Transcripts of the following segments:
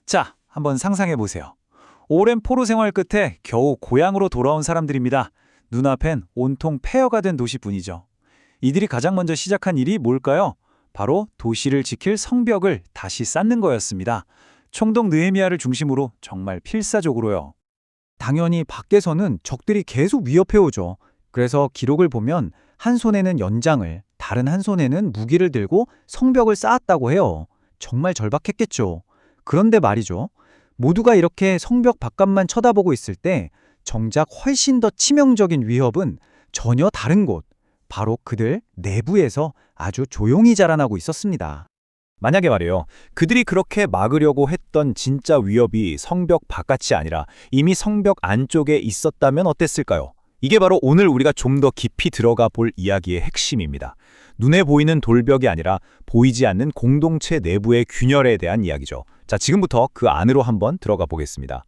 자, 한번 상상해 보세요. 오랜 포로 생활 끝에 겨우 고향으로 돌아온 사람들입니다. 눈앞엔 온통 폐허가 된 도시뿐이죠. 이들이 가장 먼저 시작한 일이 뭘까요? 바로 도시를 지킬 성벽을 다시 쌓는 거였습니다. 총독 느헤미야를 중심으로 정말 필사적으로요. 당연히 밖에서는 적들이 계속 위협해오죠. 그래서 기록을 보면 한 손에는 연장을, 다른 한 손에는 무기를 들고 성벽을 쌓았다고 해요. 정말 절박했겠죠. 그런데 말이죠. 모두가 이렇게 성벽 바깥만 쳐다보고 있을 때 정작 훨씬 더 치명적인 위협은 전혀 다른 곳, 바로 그들 내부에서 아주 조용히 자라나고 있었습니다. 만약에 말이에요. 그들이 그렇게 막으려고 했던 진짜 위협이 성벽 바깥이 아니라 이미 성벽 안쪽에 있었다면 어땠을까요? 이게 바로 오늘 우리가 좀 더 깊이 들어가 볼 이야기의 핵심입니다. 눈에 보이는 돌벽이 아니라 보이지 않는 공동체 내부의 균열에 대한 이야기죠. 자, 지금부터 그 안으로 한번 들어가 보겠습니다.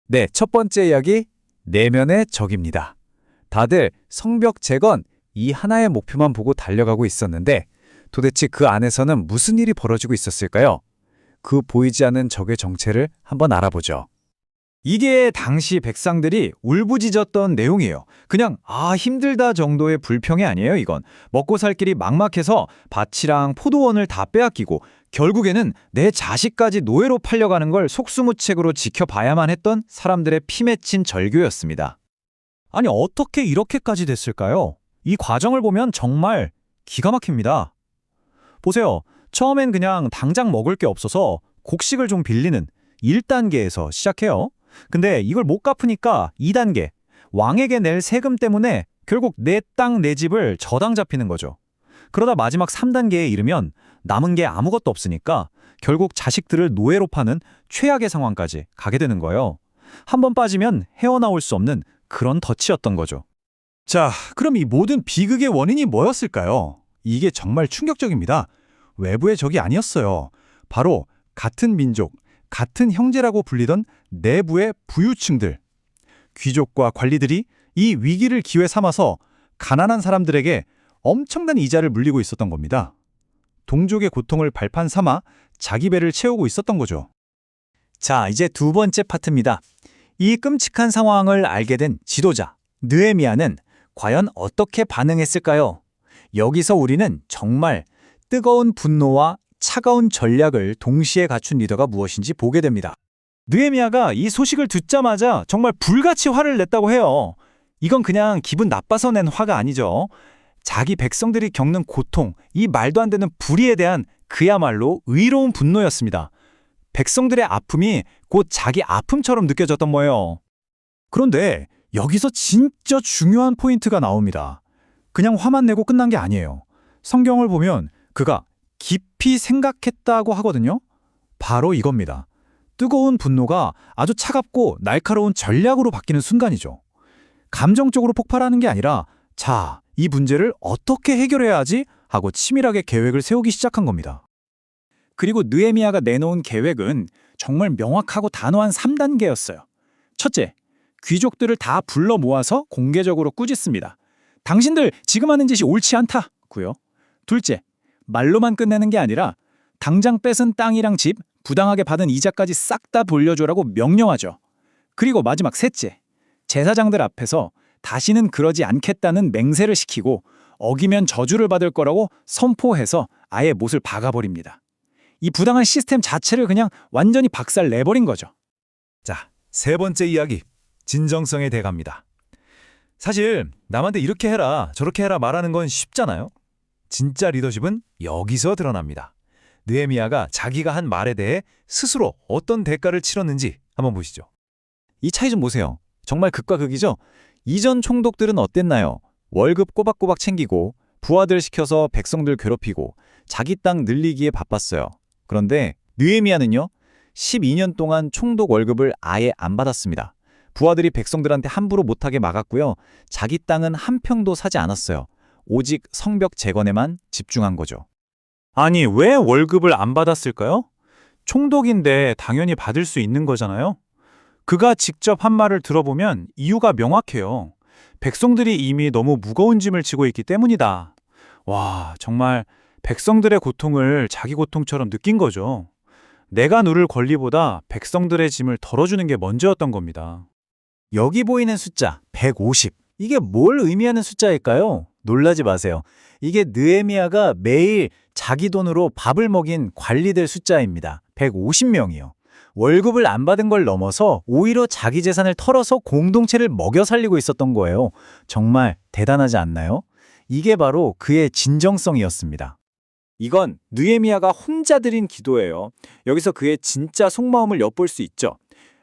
네, 첫 번째 이야기, 내면의 적입니다. 다들 성벽 재건 이 하나의 목표만 보고 달려가고 있었는데 도대체 그 안에서는 무슨 일이 벌어지고 있었을까요? 그 보이지 않는 적의 정체를 한번 알아보죠. 이게 당시 백성들이 울부짖었던 내용이에요. 그냥 힘들다 정도의 불평이 아니에요, 이건. 먹고 살 길이 막막해서 밭이랑 포도원을 다 빼앗기고 결국에는 내 자식까지 노예로 팔려가는 걸 속수무책으로 지켜봐야만 했던 사람들의 피 맺힌 절규였습니다. 아니, 어떻게 이렇게까지 됐을까요? 이 과정을 보면 정말 기가 막힙니다. 보세요. 처음엔 그냥 당장 먹을 게 없어서 곡식을 좀 빌리는 1단계에서 시작해요. 근데 이걸 못 갚으니까 2단계, 왕에게 낼 세금 때문에 결국 내 땅, 내 집을 저당 잡히는 거죠. 그러다 마지막 3단계에 이르면 남은 게 아무것도 없으니까 결국 자식들을 노예로 파는 최악의 상황까지 가게 되는 거예요. 한번 빠지면 헤어나올 수 없는 그런 덫이었던 거죠. 자, 그럼 이 모든 비극의 원인이 뭐였을까요? 이게 정말 충격적입니다. 외부의 적이 아니었어요. 바로 같은 민족, 같은 형제라고 불리던 내부의 부유층들. 귀족과 관리들이 이 위기를 기회 삼아서 가난한 사람들에게 엄청난 이자를 물리고 있었던 겁니다. 동족의 고통을 발판 삼아 자기 배를 채우고 있었던 거죠. 자, 이제 두 번째 파트입니다. 이 끔찍한 상황을 알게 된 지도자, 느헤미야는 과연 어떻게 반응했을까요? 여기서 우리는 정말 뜨거운 분노와 차가운 전략을 동시에 갖춘 리더가 무엇인지 보게 됩니다. 느헤미야가 이 소식을 듣자마자 정말 불같이 화를 냈다고 해요. 이건 그냥 기분 나빠서 낸 화가 아니죠. 자기 백성들이 겪는 고통, 이 말도 안 되는 불의에 대한 그야말로 의로운 분노였습니다. 백성들의 아픔이 곧 자기 아픔처럼 느껴졌던 거예요. 그런데 여기서 진짜 중요한 포인트가 나옵니다. 그냥 화만 내고 끝난 게 아니에요. 성경을 보면 그가 깊이 생각했다고 하거든요. 바로 이겁니다. 뜨거운 분노가 아주 차갑고 날카로운 전략으로 바뀌는 순간이죠. 감정적으로 폭발하는 게 아니라 자, 이 문제를 어떻게 해결해야 하지? 하고 치밀하게 계획을 세우기 시작한 겁니다. 그리고 느헤미야가 내놓은 계획은 정말 명확하고 단호한 3단계였어요. 첫째, 귀족들을 다 불러 모아서 공개적으로 꾸짖습니다. 당신들 지금 하는 짓이 옳지 않다고요. 둘째, 말로만 끝내는 게 아니라 당장 뺏은 땅이랑 집, 부당하게 받은 이자까지 싹 다 돌려줘라고 명령하죠. 그리고 마지막 셋째, 제사장들 앞에서 다시는 그러지 않겠다는 맹세를 시키고 어기면 저주를 받을 거라고 선포해서 아예 못을 박아버립니다. 이 부당한 시스템 자체를 그냥 완전히 박살 내버린 거죠. 자, 세 번째 이야기, 진정성의 대가입니다. 사실 남한테 이렇게 해라, 저렇게 해라 말하는 건 쉽잖아요. 진짜 리더십은 여기서 드러납니다. 느헤미야가 자기가 한 말에 대해 스스로 어떤 대가를 치렀는지 한번 보시죠. 이 차이 좀 보세요. 정말 극과 극이죠? 이전 총독들은 어땠나요? 월급 꼬박꼬박 챙기고 부하들 시켜서 백성들 괴롭히고 자기 땅 늘리기에 바빴어요. 그런데 느헤미야는요, 12년 동안 총독 월급을 아예 안 받았습니다. 부하들이 백성들한테 함부로 못하게 막았고요. 자기 땅은 한 평도 사지 않았어요. 오직 성벽 재건에만 집중한 거죠. 아니, 왜 월급을 안 받았을까요? 총독인데 당연히 받을 수 있는 거잖아요. 그가 직접 한 말을 들어보면 이유가 명확해요. 백성들이 이미 너무 무거운 짐을 지고 있기 때문이다. 와, 정말 백성들의 고통을 자기 고통처럼 느낀 거죠. 내가 누릴 권리보다 백성들의 짐을 덜어주는 게 먼저였던 겁니다. 여기 보이는 숫자 150. 이게 뭘 의미하는 숫자일까요? 놀라지 마세요. 이게 느헤미야가 매일 자기 돈으로 밥을 먹인 관리들 숫자입니다. 150명이요. 월급을 안 받은 걸 넘어서 오히려 자기 재산을 털어서 공동체를 먹여 살리고 있었던 거예요. 정말 대단하지 않나요? 이게 바로 그의 진정성이었습니다. 이건 느헤미야가 혼자 드린 기도예요. 여기서 그의 진짜 속마음을 엿볼 수 있죠.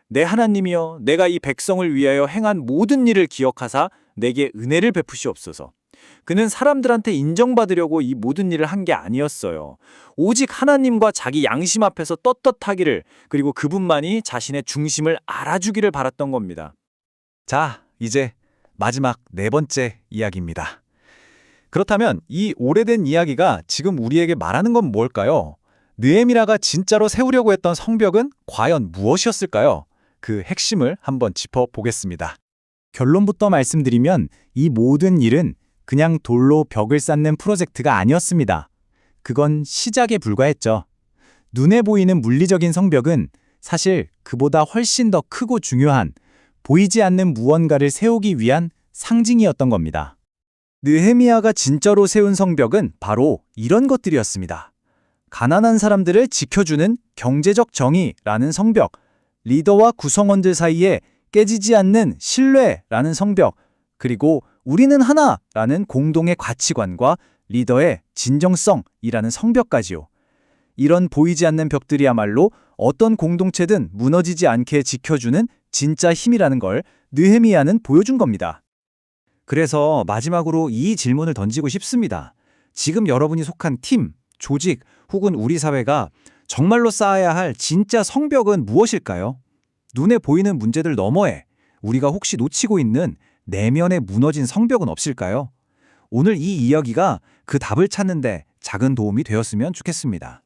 내 하나님이여, 내가 이 백성을 위하여 행한 모든 일을 기억하사 내게 은혜를 베푸시옵소서. 그는 사람들한테 인정받으려고 이 모든 일을 한 게 아니었어요. 오직 하나님과 자기 양심 앞에서 떳떳하기를, 그리고 그분만이 자신의 중심을 알아주기를 바랐던 겁니다. 자, 이제 마지막 네 번째 이야기입니다. 그렇다면 이 오래된 이야기가 지금 우리에게 말하는 건 뭘까요? 느헤미야가 진짜로 세우려고 했던 성벽은 과연 무엇이었을까요? 그 핵심을 한번 짚어보겠습니다. 결론부터 말씀드리면 이 모든 일은 그냥 돌로 벽을 쌓는 프로젝트가 아니었습니다. 그건 시작에 불과했죠. 눈에 보이는 물리적인 성벽은 사실 그보다 훨씬 더 크고 중요한 보이지 않는 무언가를 세우기 위한 상징이었던 겁니다. 느헤미야가 진짜로 세운 성벽은 바로 이런 것들이었습니다. 가난한 사람들을 지켜주는 경제적 정의라는 성벽, 리더와 구성원들 사이에 깨지지 않는 신뢰라는 성벽, 그리고 우리는 하나라는 공동의 가치관과 리더의 진정성이라는 성벽까지요. 이런 보이지 않는 벽들이야말로 어떤 공동체든 무너지지 않게 지켜주는 진짜 힘이라는 걸 느헤미야는 보여준 겁니다. 그래서 마지막으로 이 질문을 던지고 싶습니다. 지금 여러분이 속한 팀, 조직 혹은 우리 사회가 정말로 쌓아야 할 진짜 성벽은 무엇일까요? 눈에 보이는 문제들 너머에 우리가 혹시 놓치고 있는 내면에 무너진 성벽은 없을까요? 오늘 이 이야기가 그 답을 찾는데 작은 도움이 되었으면 좋겠습니다.